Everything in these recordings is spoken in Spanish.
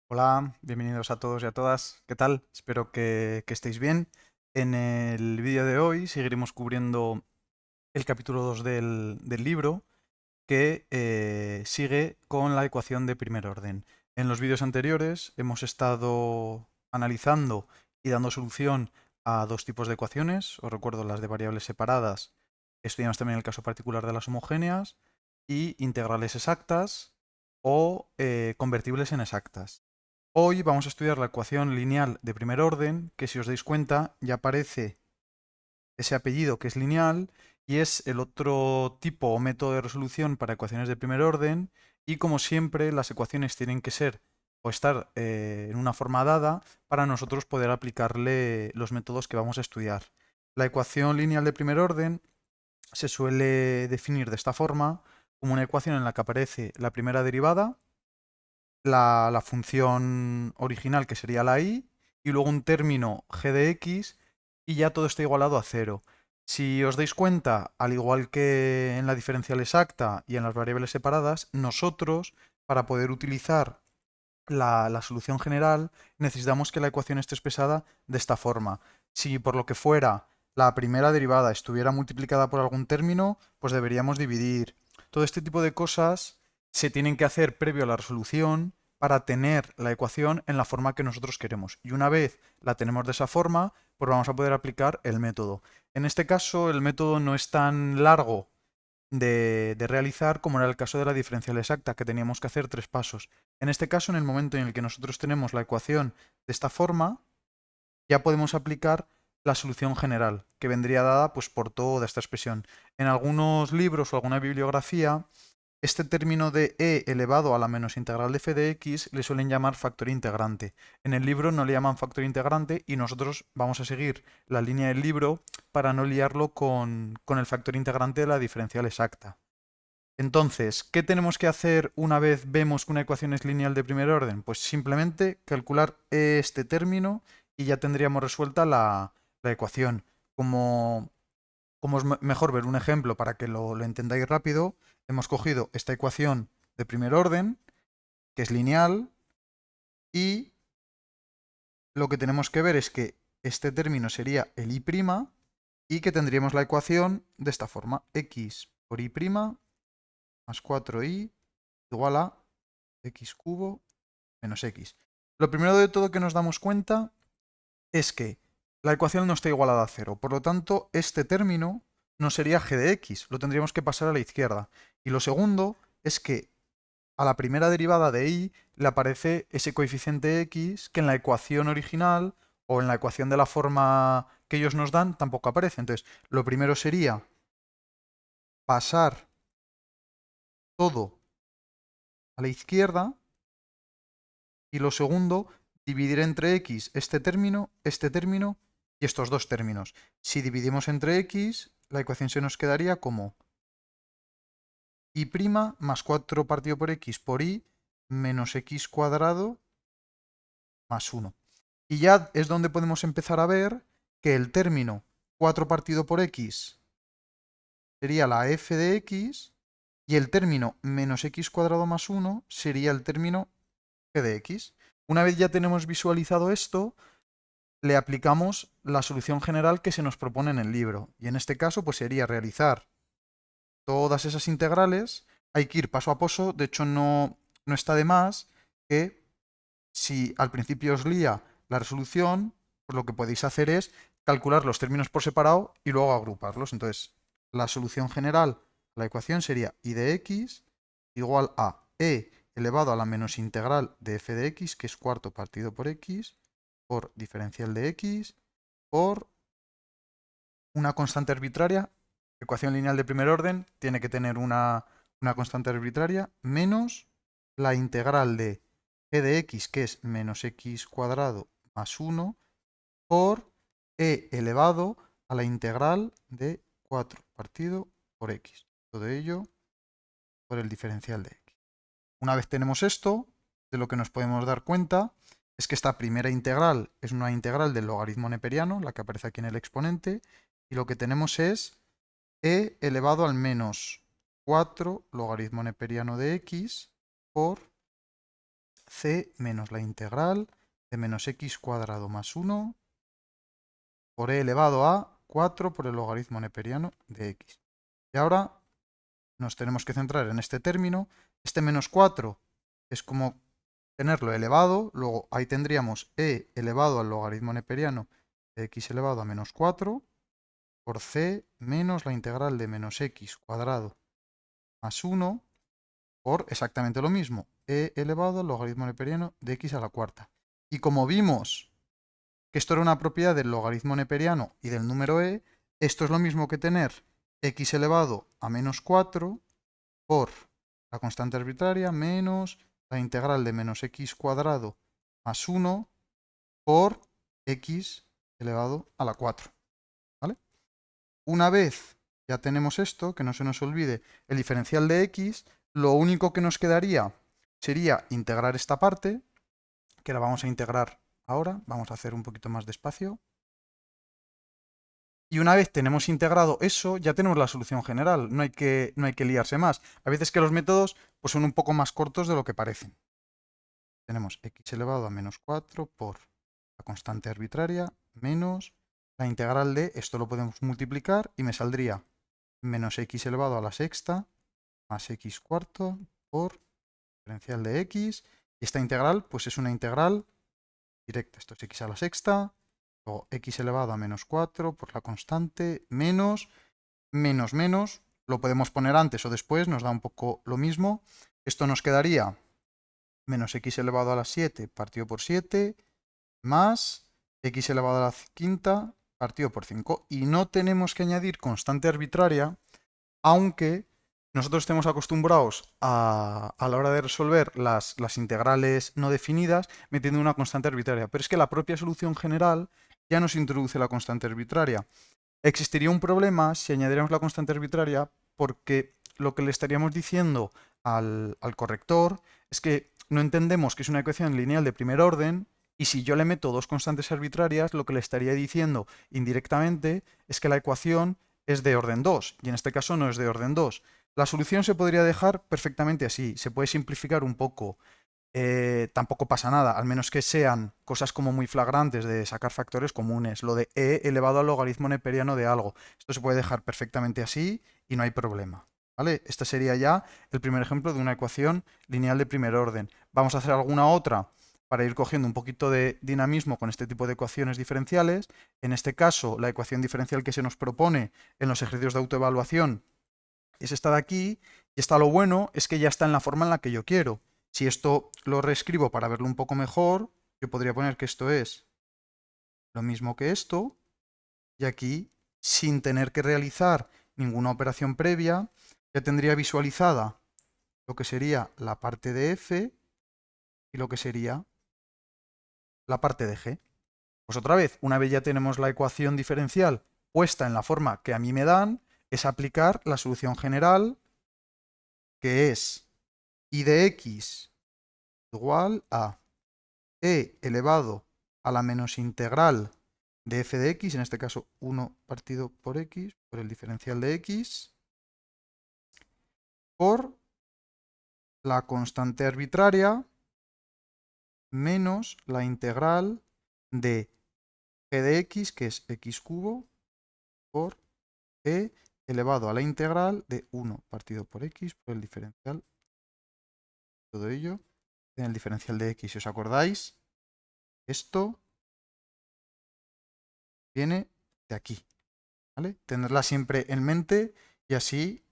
Hola, bienvenidos a todos y a todas. ¿Qué tal? Espero que estéis bien. En el vídeo de hoy seguiremos cubriendo el capítulo 2 del libro que sigue con la ecuación de primer orden. En los vídeos anteriores hemos estado analizando y dando solución a dos tipos de ecuaciones. Os recuerdo las de variables separadas. Estudiamos también el caso particular de las homogéneas y integrales exactas o convertibles en exactas. Hoy vamos a estudiar la ecuación lineal de primer orden, que si os dais cuenta ya aparece ese apellido que es lineal y es el otro tipo o método de resolución para ecuaciones de primer orden y como siempre las ecuaciones tienen que ser o estar en una forma dada para nosotros poder aplicarle los métodos que vamos a estudiar. La ecuación lineal de primer orden se suele definir de esta forma como una ecuación en la que aparece la primera derivada, la función original que sería la y luego un término g de x y ya todo está igualado a cero. Si os dais cuenta, al igual que en la diferencial exacta y en las variables separadas, nosotros, para poder utilizar la solución general, necesitamos que la ecuación esté expresada de esta forma. Si por lo que fuera la primera derivada estuviera multiplicada por algún término, pues deberíamos dividir. Todo este tipo de cosas se tienen que hacer previo a la resolución para tener la ecuación en la forma que nosotros queremos. Y una vez la tenemos de esa forma, pues vamos a poder aplicar el método. En este caso, el método no es tan largo de realizar como era el caso de la diferencial exacta, que teníamos que hacer tres pasos. En este caso, en el momento en el que nosotros tenemos la ecuación de esta forma, ya podemos aplicar la solución general, que vendría dada pues, por toda esta expresión. En algunos libros o alguna bibliografía, este término de e elevado a la menos integral de f de x le suelen llamar factor integrante. En el libro no le llaman factor integrante y nosotros vamos a seguir la línea del libro para no liarlo con el factor integrante de la diferencial exacta. Entonces, ¿qué tenemos que hacer una vez vemos que una ecuación es lineal de primer orden? Pues simplemente calcular este término y ya tendríamos resuelta la ecuación. Como, como es mejor ver un ejemplo para que lo entendáis rápido, hemos cogido esta ecuación de primer orden, que es lineal, y lo que tenemos que ver es que este término sería el y' y que tendríamos la ecuación de esta forma, x por y' más 4y igual a x cubo menos x. Lo primero de todo que nos damos cuenta es que la ecuación no está igualada a cero, por lo tanto este término no sería g de x, lo tendríamos que pasar a la izquierda. Y lo segundo es que a la primera derivada de y le aparece ese coeficiente x que en la ecuación original o en la ecuación de la forma que ellos nos dan tampoco aparece. Entonces, lo primero sería pasar todo a la izquierda y lo segundo, dividir entre x este término y estos dos términos. Si dividimos entre x, la ecuación se nos quedaría como y' más 4 partido por x por y menos x cuadrado más 1. Y ya es donde podemos empezar a ver que el término 4 partido por x sería la f de x y el término menos x cuadrado más 1 sería el término g de x. Una vez ya tenemos visualizado esto, le aplicamos la solución general que se nos propone en el libro. Y en este caso, pues sería realizar todas esas integrales. Hay que ir paso a paso. De hecho, no está de más que si al principio os lía la resolución, pues lo que podéis hacer es calcular los términos por separado y luego agruparlos. Entonces, la solución general a la ecuación sería y de x igual a e elevado a la menos integral de f de x, que es cuarto partido por x, por diferencial de x, por una constante arbitraria. Ecuación lineal de primer orden tiene que tener una constante arbitraria menos la integral de g de x, que es menos x cuadrado más 1, por e elevado a la integral de 4 partido por x. Todo ello por el diferencial de x. Una vez tenemos esto, de lo que nos podemos dar cuenta es que esta primera integral es una integral del logaritmo neperiano, la que aparece aquí en el exponente, y lo que tenemos es e elevado al menos 4 logaritmo neperiano de x por c menos la integral de menos x cuadrado más 1 por e elevado a 4 por el logaritmo neperiano de x. Y ahora nos tenemos que centrar en este término. Este menos 4 es como tenerlo elevado, luego ahí tendríamos e elevado al logaritmo neperiano de x elevado a menos 4 por c menos la integral de menos x cuadrado más 1 por exactamente lo mismo, e elevado al logaritmo neperiano de x a la cuarta. Y como vimos que esto era una propiedad del logaritmo neperiano y del número e, esto es lo mismo que tener x elevado a menos 4 por la constante arbitraria menos la integral de menos x cuadrado más 1 por x elevado a la 4. ¿Vale? Una vez ya tenemos esto, que no se nos olvide el diferencial de x, lo único que nos quedaría sería integrar esta parte, que la vamos a integrar ahora. Vamos a hacer un poquito más despacio. Y una vez tenemos integrado eso, ya tenemos la solución general. No hay que liarse más. A veces que los métodos pues, son un poco más cortos de lo que parecen. Tenemos x elevado a menos 4 por la constante arbitraria menos la integral de, esto lo podemos multiplicar y me saldría menos x elevado a la sexta más x cuarto por diferencial de x. Y esta integral pues es una integral directa. Esto es x a la sexta, luego x elevado a menos 4 por la constante menos menos, lo podemos poner antes o después, nos da un poco lo mismo. Esto nos quedaría menos x elevado a la 7 partido por 7 más x elevado a la quinta partido por 5. Y no tenemos que añadir constante arbitraria, aunque nosotros estemos acostumbrados a la hora de resolver las integrales no definidas metiendo una constante arbitraria. Pero es que la propia solución general ya nos introduce la constante arbitraria. Existiría un problema si añadiéramos la constante arbitraria, porque lo que le estaríamos diciendo al corrector es que no entendemos que es una ecuación lineal de primer orden, y si yo le meto dos constantes arbitrarias, lo que le estaría diciendo indirectamente es que la ecuación es de orden 2, y en este caso no es de orden 2. La solución se podría dejar perfectamente así, se puede simplificar un poco. Tampoco pasa nada, al menos que sean cosas como muy flagrantes de sacar factores comunes, lo de e elevado al logaritmo neperiano de algo. Esto se puede dejar perfectamente así y no hay problema. ¿Vale? Este sería ya el primer ejemplo de una ecuación lineal de primer orden. Vamos a hacer alguna otra para ir cogiendo un poquito de dinamismo con este tipo de ecuaciones diferenciales. En este caso, la ecuación diferencial que se nos propone en los ejercicios de autoevaluación es esta de aquí, y esta lo bueno es que ya está en la forma en la que yo quiero. Si esto lo reescribo para verlo un poco mejor, yo podría poner que esto es lo mismo que esto, y aquí, sin tener que realizar ninguna operación previa, ya tendría visualizada lo que sería la parte de f y lo que sería la parte de g. Pues otra vez, una vez ya tenemos la ecuación diferencial puesta en la forma que a mí me dan, es aplicar la solución general, que es y de x igual a e elevado a la menos integral de f de x, en este caso 1 partido por x, por el diferencial de x, por la constante arbitraria menos la integral de g de x, que es x cubo, por e elevado a la integral de 1 partido por x, por el diferencial. Todo ello en el diferencial de x. Si os acordáis, esto viene de aquí. ¿Vale? Tenerla siempre en mente y así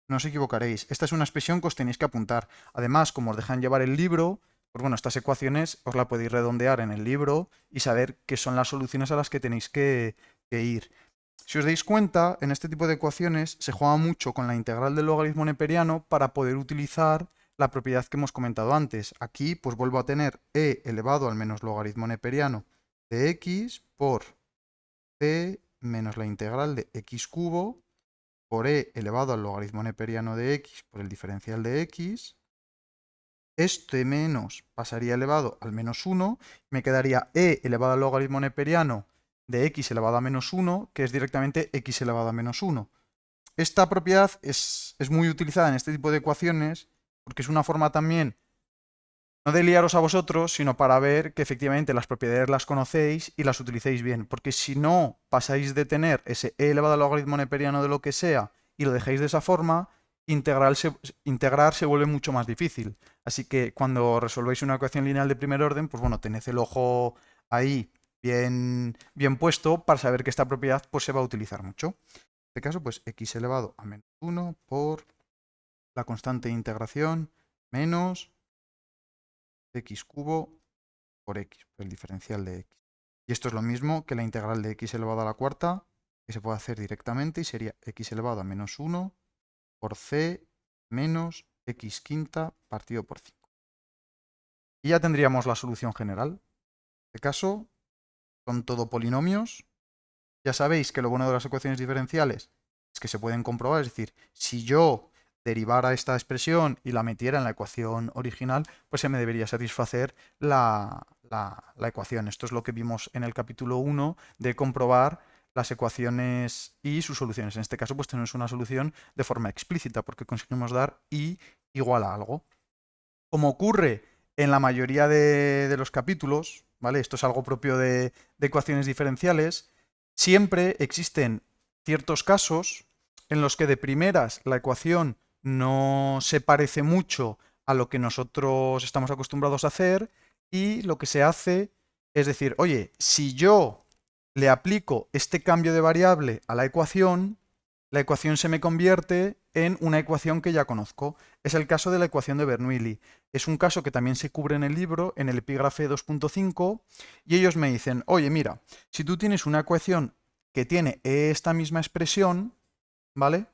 no os equivocaréis. Esta es una expresión que os tenéis que apuntar. Además, como os dejan llevar el libro, pues bueno, estas ecuaciones os la podéis redondear en el libro y saber qué son las soluciones a las que tenéis que ir. Si os dais cuenta, en este tipo de ecuaciones se juega mucho con la integral del logaritmo neperiano para poder utilizar la propiedad que hemos comentado antes. Aquí pues vuelvo a tener e elevado al menos logaritmo neperiano de x por c menos la integral de x cubo por e elevado al logaritmo neperiano de x por el diferencial de x. Este menos pasaría elevado al menos 1. Me quedaría e elevado al logaritmo neperiano de x elevado a menos 1, que es directamente x elevado a menos 1. Esta propiedad es muy utilizada en este tipo de ecuaciones porque es una forma también no de liaros a vosotros, sino para ver que efectivamente las propiedades las conocéis y las utilicéis bien. Porque si no pasáis de tener ese e elevado al logaritmo neperiano de lo que sea y lo dejáis de esa forma, integrar se vuelve mucho más difícil. Así que cuando resolvéis una ecuación lineal de primer orden, pues bueno, tened el ojo ahí bien puesto para saber que esta propiedad pues, se va a utilizar mucho. En este caso, pues x elevado a menos 1 por la constante de integración menos x cubo por x, por el diferencial de x. Y esto es lo mismo que la integral de x elevado a la cuarta, que se puede hacer directamente y sería x elevado a menos 1 por c menos x quinta partido por 5. Y ya tendríamos la solución general. En este caso, son todo polinomios. Ya sabéis que lo bueno de las ecuaciones diferenciales es que se pueden comprobar, es decir, si yo derivara esta expresión y la metiera en la ecuación original, pues se me debería satisfacer la ecuación. Esto es lo que vimos en el capítulo 1 de comprobar las ecuaciones y sus soluciones. En este caso, pues tenemos una solución de forma explícita porque conseguimos dar y igual a algo. Como ocurre en la mayoría de los capítulos, ¿vale? Esto es algo propio de ecuaciones diferenciales, siempre existen ciertos casos en los que de primeras la ecuación no se parece mucho a lo que nosotros estamos acostumbrados a hacer y lo que se hace es decir, oye, si yo le aplico este cambio de variable a la ecuación se me convierte en una ecuación que ya conozco. Es el caso de la ecuación de Bernoulli. Es un caso que también se cubre en el libro, en el epígrafe 2.5, y ellos me dicen, oye, mira, si tú tienes una ecuación que tiene esta misma expresión, ¿vale?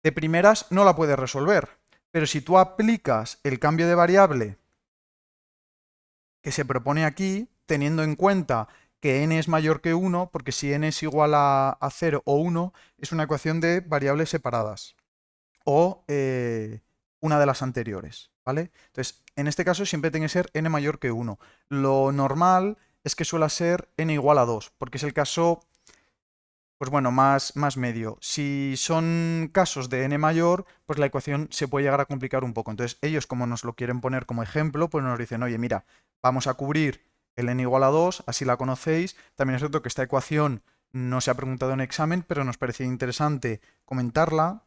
De primeras no la puedes resolver, pero si tú aplicas el cambio de variable que se propone aquí, teniendo en cuenta que n es mayor que 1, porque si n es igual a 0 o 1, es una ecuación de variables separadas o una de las anteriores, ¿vale? Entonces, en este caso siempre tiene que ser n mayor que 1. Lo normal es que suele ser n igual a 2, porque es el caso, pues bueno, más medio. Si son casos de n mayor, pues la ecuación se puede llegar a complicar un poco. Entonces, ellos como nos lo quieren poner como ejemplo, pues nos dicen, oye, mira, vamos a cubrir el n igual a 2, así la conocéis. También es cierto que esta ecuación no se ha preguntado en examen, pero nos parecía interesante comentarla,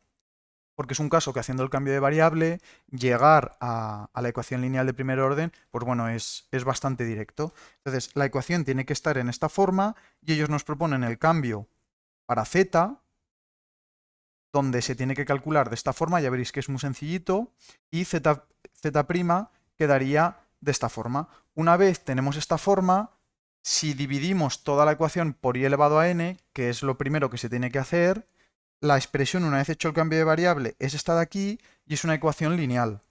porque es un caso que haciendo el cambio de variable, llegar a la ecuación lineal de primer orden, pues bueno, es bastante directo. Entonces, la ecuación tiene que estar en esta forma y ellos nos proponen el cambio para z, donde se tiene que calcular de esta forma, ya veréis que es muy sencillito, y z' quedaría de esta forma. Una vez tenemos esta forma, si dividimos toda la ecuación por y elevado a n, que es lo primero que se tiene que hacer, la expresión, una vez hecho el cambio de variable, es esta de aquí y es una ecuación lineal.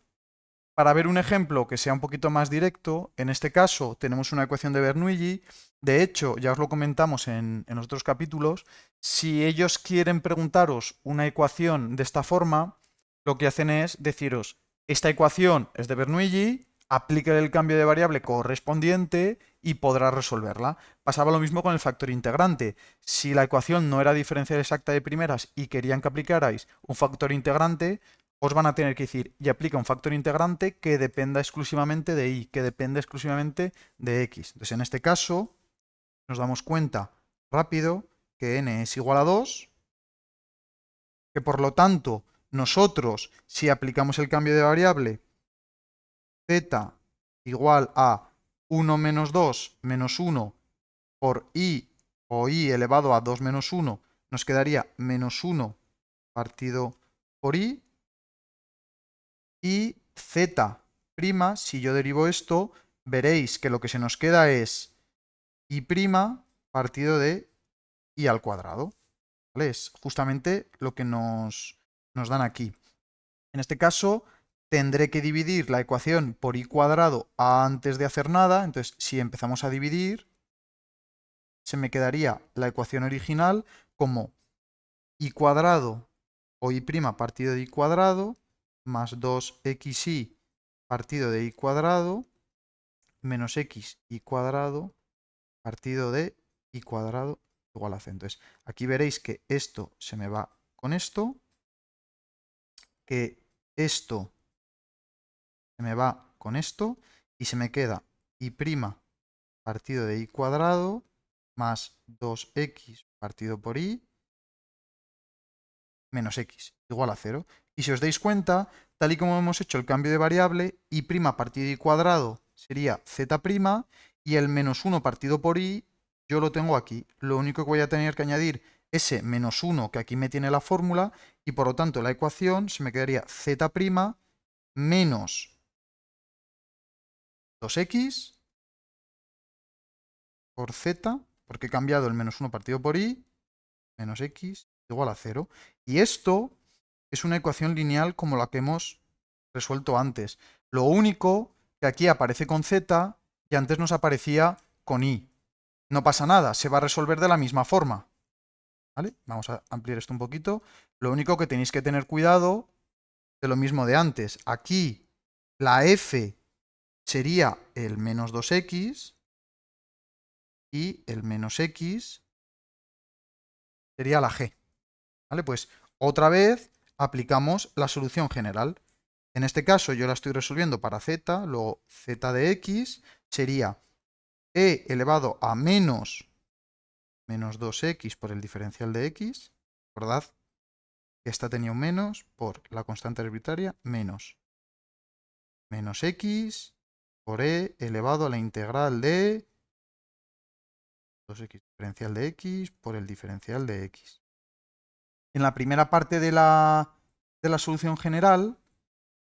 Para ver un ejemplo que sea un poquito más directo, en este caso tenemos una ecuación de Bernoulli. De hecho, ya os lo comentamos en los otros capítulos, si ellos quieren preguntaros una ecuación de esta forma, lo que hacen es deciros, esta ecuación es de Bernoulli, aplique el cambio de variable correspondiente y podrás resolverla. Pasaba lo mismo con el factor integrante. Si la ecuación no era diferencial exacta de primeras y querían que aplicarais un factor integrante, os van a tener que decir, y aplica un factor integrante que dependa exclusivamente de y, que dependa exclusivamente de x. Entonces, en este caso, nos damos cuenta rápido que n es igual a 2, que por lo tanto, nosotros, si aplicamos el cambio de variable z igual a 1 menos 2 menos 1 por i o i elevado a 2 menos 1, nos quedaría menos 1 partido por i, y z', si yo derivo esto, veréis que lo que se nos queda es i' partido de i al cuadrado. ¿Vale? Es justamente lo que nos dan aquí. En este caso, tendré que dividir la ecuación por i cuadrado antes de hacer nada. Entonces, si empezamos a dividir, se me quedaría la ecuación original como i cuadrado o i' partido de i cuadrado más 2xi partido de i cuadrado menos x i cuadrado partido de i cuadrado igual a c. Entonces, aquí veréis que esto se me va con esto, que esto se me va con esto, y se me queda y' partido de y cuadrado más 2x partido por y menos x igual a 0. Y si os dais cuenta, tal y como hemos hecho el cambio de variable, y' partido de y cuadrado sería z' y el menos 1 partido por y yo lo tengo aquí. Lo único que voy a tener que añadir ese menos 1 que aquí me tiene la fórmula y por lo tanto la ecuación se me quedaría z' menos 2x por z, porque he cambiado el menos 1 partido por y, menos x igual a 0. Y esto es una ecuación lineal como la que hemos resuelto antes. Lo único que aquí aparece con z y antes nos aparecía con y. No pasa nada, se va a resolver de la misma forma. ¿Vale? Vamos a ampliar esto un poquito. Lo único que tenéis que tener cuidado de lo mismo de antes. Aquí la f sería el menos 2x y el menos x sería la g. ¿Vale? Pues otra vez aplicamos la solución general. En este caso yo la estoy resolviendo para z, luego z de x sería e elevado a menos 2x por el diferencial de x. Recordad que esta tenía un menos por la constante arbitraria menos x por e elevado a la integral de 2x diferencial de x por el diferencial de x. En la primera parte de la solución general,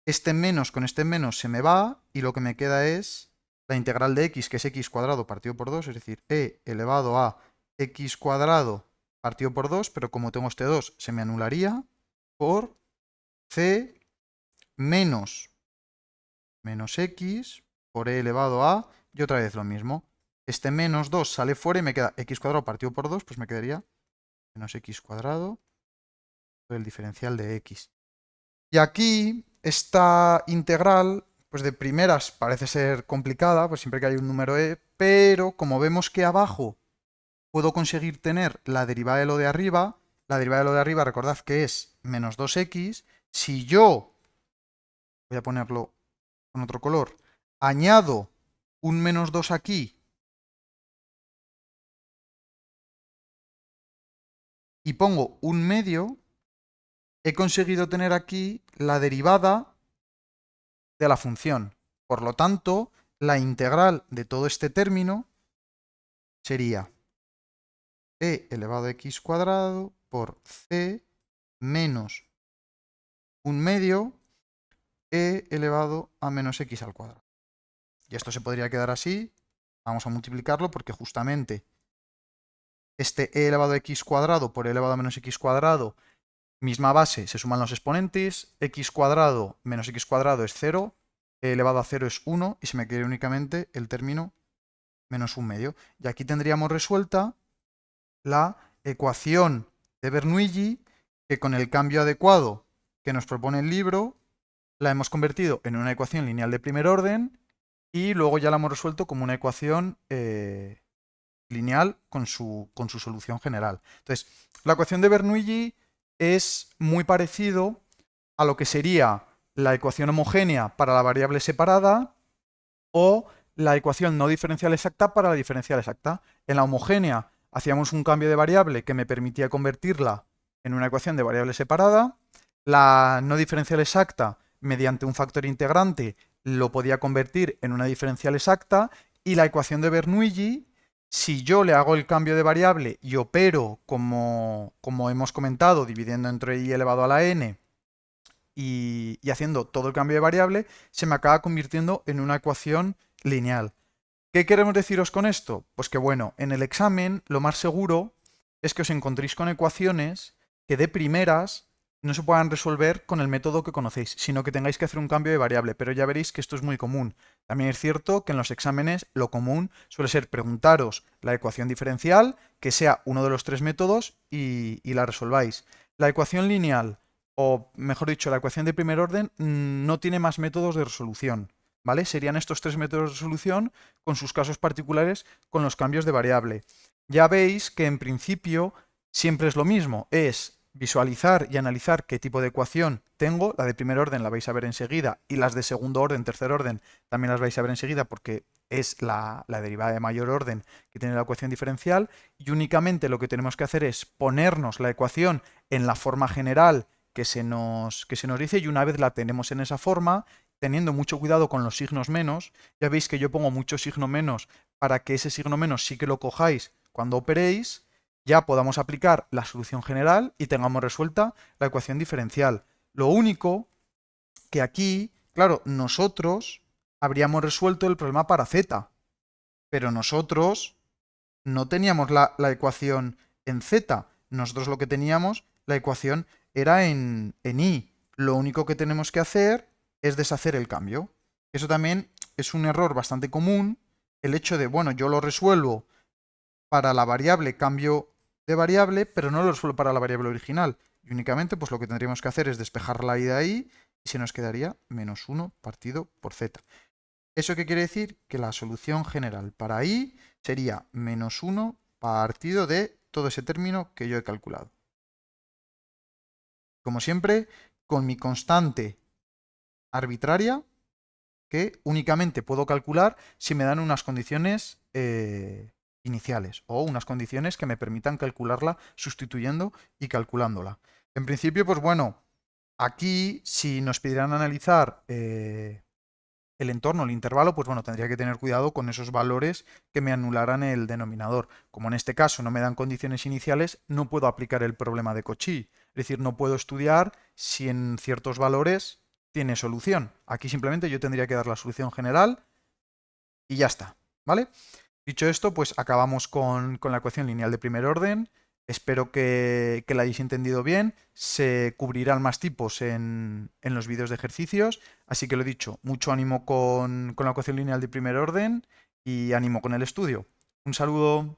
este menos con este menos se me va y lo que me queda es la integral de x, que es x cuadrado partido por 2, es decir, e elevado a x cuadrado partido por 2, pero como tengo este 2 se me anularía, por c menos x por e elevado a, y otra vez lo mismo. Este menos 2 sale fuera y me queda x cuadrado partido por 2, pues me quedaría menos x cuadrado por el diferencial de x. Y aquí esta integral, pues de primeras parece ser complicada, pues siempre que hay un número e, pero como vemos que abajo puedo conseguir tener la derivada de lo de arriba, la derivada de lo de arriba recordad que es menos 2x, si yo, voy a ponerlo con otro color, añado un menos 2 aquí y pongo un medio, he conseguido tener aquí la derivada de la función. Por lo tanto, la integral de todo este término sería e elevado a x cuadrado por c menos un medio e elevado a menos x al cuadrado. Y esto se podría quedar así. Vamos a multiplicarlo porque justamente este e elevado a x cuadrado por e elevado a menos x cuadrado, misma base, se suman los exponentes, x cuadrado menos x cuadrado es 0, e elevado a 0 es 1 y se me queda únicamente el término menos un medio. Y aquí tendríamos resuelta la ecuación de Bernoulli, que con el cambio adecuado que nos propone el libro, la hemos convertido en una ecuación lineal de primer orden y luego ya la hemos resuelto como una ecuación lineal con su solución general. Entonces, la ecuación de Bernoulli es muy parecido a lo que sería la ecuación homogénea para la variable separada o la ecuación no diferencial exacta para la diferencial exacta. En la homogénea hacíamos un cambio de variable que me permitía convertirla en una ecuación de variable separada. La no diferencial exacta, mediante un factor integrante, lo podía convertir en una diferencial exacta. Y la ecuación de Bernoulli, si yo le hago el cambio de variable y opero como hemos comentado, dividiendo entre y elevado a la n y haciendo todo el cambio de variable, se me acaba convirtiendo en una ecuación lineal. ¿Qué queremos deciros con esto? Pues que bueno, en el examen lo más seguro es que os encontréis con ecuaciones que de primeras no se puedan resolver con el método que conocéis, sino que tengáis que hacer un cambio de variable, pero ya veréis que esto es muy común. También es cierto que en los exámenes lo común suele ser preguntaros la ecuación diferencial, que sea uno de los tres métodos y la resolváis. La ecuación lineal, o mejor dicho, la ecuación de primer orden, no tiene más métodos de resolución, ¿vale? Serían estos tres métodos de resolución con sus casos particulares con los cambios de variable. Ya veis que en principio siempre es lo mismo, es visualizar y analizar qué tipo de ecuación tengo. La de primer orden la vais a ver enseguida y las de segundo orden, tercer orden también las vais a ver enseguida porque es la derivada de mayor orden que tiene la ecuación diferencial, y únicamente lo que tenemos que hacer es ponernos la ecuación en la forma general que se nos dice, y una vez la tenemos en esa forma, teniendo mucho cuidado con los signos menos, ya veis que yo pongo mucho signo menos para que ese signo menos sí que lo cojáis cuando operéis, ya podamos aplicar la solución general y tengamos resuelta la ecuación diferencial. Lo único que aquí, claro, nosotros habríamos resuelto el problema para z, pero nosotros no teníamos la ecuación en z, nosotros lo que teníamos, la ecuación era en y. Lo único que tenemos que hacer es deshacer el cambio. Eso también es un error bastante común, el hecho de, bueno, yo lo resuelvo para la variable cambio de variable, pero no lo resuelvo para la variable original. Y únicamente pues lo que tendríamos que hacer es despejar la i de ahí y se nos quedaría menos 1 partido por z. ¿Eso qué quiere decir? Que la solución general para i sería menos 1 partido de todo ese término que yo he calculado. Como siempre, con mi constante arbitraria, que únicamente puedo calcular si me dan unas condiciones iniciales o unas condiciones que me permitan calcularla sustituyendo y calculándola. En principio, pues bueno, aquí si nos pidieran analizar el entorno, el intervalo, pues bueno, tendría que tener cuidado con esos valores que me anularan el denominador. Como en este caso no me dan condiciones iniciales, no puedo aplicar el problema de Cauchy. Es decir, no puedo estudiar si en ciertos valores tiene solución. Aquí simplemente yo tendría que dar la solución general y ya está, ¿vale? Dicho esto, pues acabamos con la ecuación lineal de primer orden. Espero que la hayáis entendido bien. Se cubrirán más tipos en los vídeos de ejercicios. Así que lo he dicho, mucho ánimo con la ecuación lineal de primer orden y ánimo con el estudio. Un saludo.